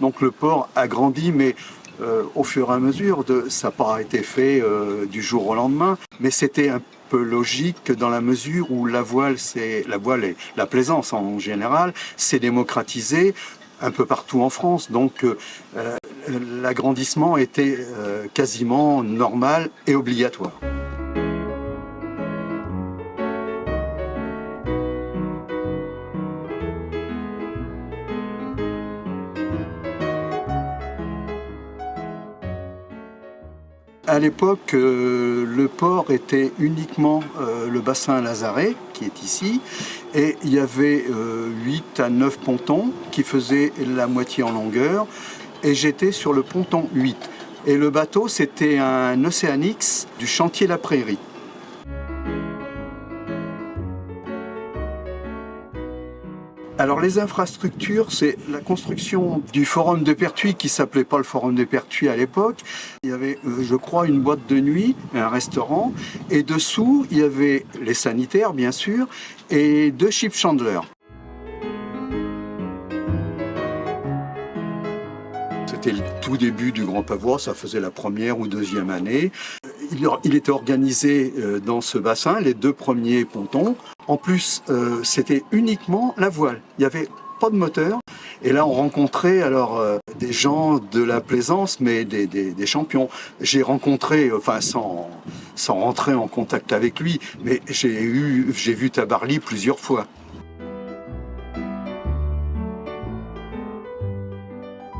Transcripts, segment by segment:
Donc le port a grandi, mais au fur et à mesure, ça n'a pas été fait du jour au lendemain, mais c'était un peu logique dans la mesure où la voile et la plaisance en général s'est démocratisée un peu partout en France. Donc l'agrandissement était quasiment normal et obligatoire. À l'époque, le port était uniquement le bassin Lazaret, qui est ici, et il y avait 8 à 9 pontons qui faisaient la moitié en longueur, et j'étais sur le ponton 8. Et le bateau, c'était un Oceanix du chantier La Prairie. Alors les infrastructures, c'est la construction du forum de Pertuis qui s'appelait pas le forum de Pertuis à l'époque. Il y avait, je crois, une boîte de nuit, un restaurant, et dessous, il y avait les sanitaires, bien sûr, et 2 ship chandlers. C'était le tout début du Grand Pavois, ça faisait la première ou deuxième année. Il était organisé dans ce bassin, les 2 premiers pontons. En plus, c'était uniquement la voile. Il n'y avait pas de moteur. Et là, on rencontrait alors des gens de la plaisance, mais des champions. J'ai rencontré, enfin sans rentrer en contact avec lui, mais j'ai vu Tabarly plusieurs fois.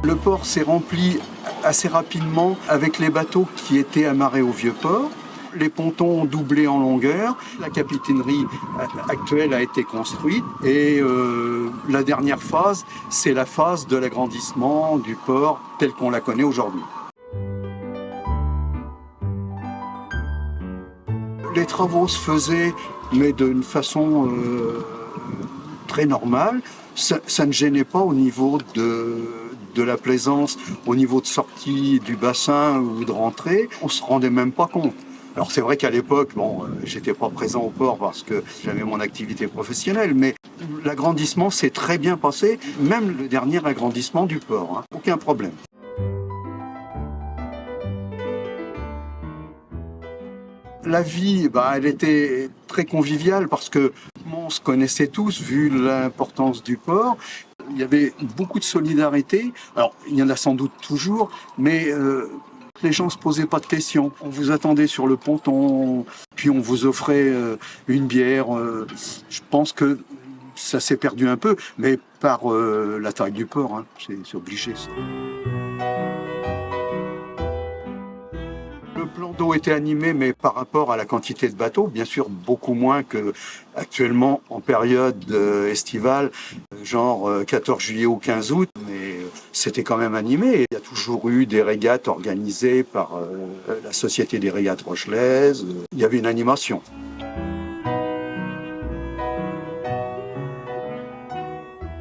Le port s'est rempli assez rapidement avec les bateaux qui étaient amarrés au vieux port. Les pontons ont doublé en longueur. La capitainerie actuelle a été construite. Et la dernière phase, c'est la phase de l'agrandissement du port tel qu'on la connaît aujourd'hui. Les travaux se faisaient, mais d'une façon très normale. Ça ne gênait pas au niveau de la plaisance, au niveau de sortie du bassin ou de rentrée. On ne se rendait même pas compte. Alors c'est vrai qu'à l'époque, j'étais pas présent au port parce que j'avais mon activité professionnelle, mais l'agrandissement s'est très bien passé, même le dernier agrandissement du port, hein, aucun problème. La vie, elle était très conviviale parce que on se connaissait tous, vu l'importance du port. Il y avait beaucoup de solidarité. Alors, il y en a sans doute toujours, mais les gens ne se posaient pas de questions. On vous attendait sur le ponton, puis on vous offrait une bière. Je pense que ça s'est perdu un peu, mais par la taille du port, hein, c'est obligé ça. Le plan d'eau était animé, mais par rapport à la quantité de bateaux, bien sûr beaucoup moins qu'actuellement en période estivale, genre 14 juillet ou 15 août, mais c'était quand même animé. Il y a toujours eu des régates organisées par la Société des régates rochelaises. Il y avait une animation.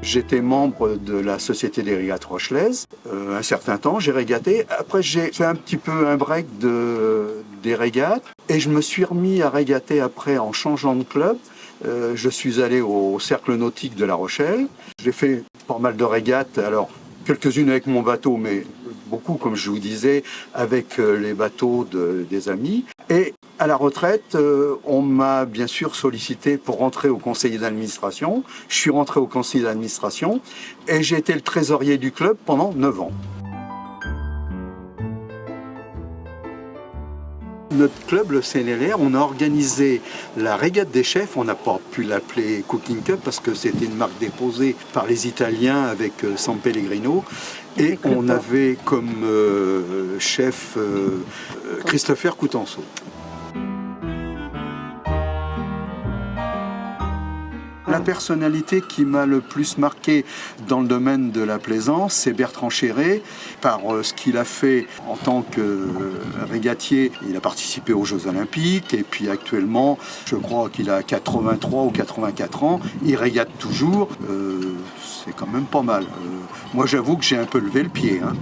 J'étais membre de la Société des régates rochelaises. Un certain temps, j'ai régaté. Après, j'ai fait un petit peu un break des régates. Et je me suis remis à régater après en changeant de club. Je suis allé au Cercle Nautique de La Rochelle. J'ai fait pas mal de régates. Alors, quelques-unes avec mon bateau, mais beaucoup, comme je vous disais, avec les bateaux des amis. Et à la retraite, on m'a bien sûr sollicité pour rentrer au conseil d'administration. Je suis rentré au conseil d'administration et j'ai été le trésorier du club pendant 9 ans. Notre club, le CNLR, on a organisé la régate des chefs. On n'a pas pu l'appeler Cooking Cup parce que c'était une marque déposée par les Italiens avec San Pellegrino. Et on avait comme chef Christopher Coutenceau. La personnalité qui m'a le plus marqué dans le domaine de la plaisance, c'est Bertrand Chéret. Par ce qu'il a fait en tant que régatier, il a participé aux Jeux Olympiques et puis actuellement, je crois qu'il a 83 ou 84 ans, il régate toujours. C'est quand même pas mal. Moi, j'avoue que j'ai un peu levé le pied, hein.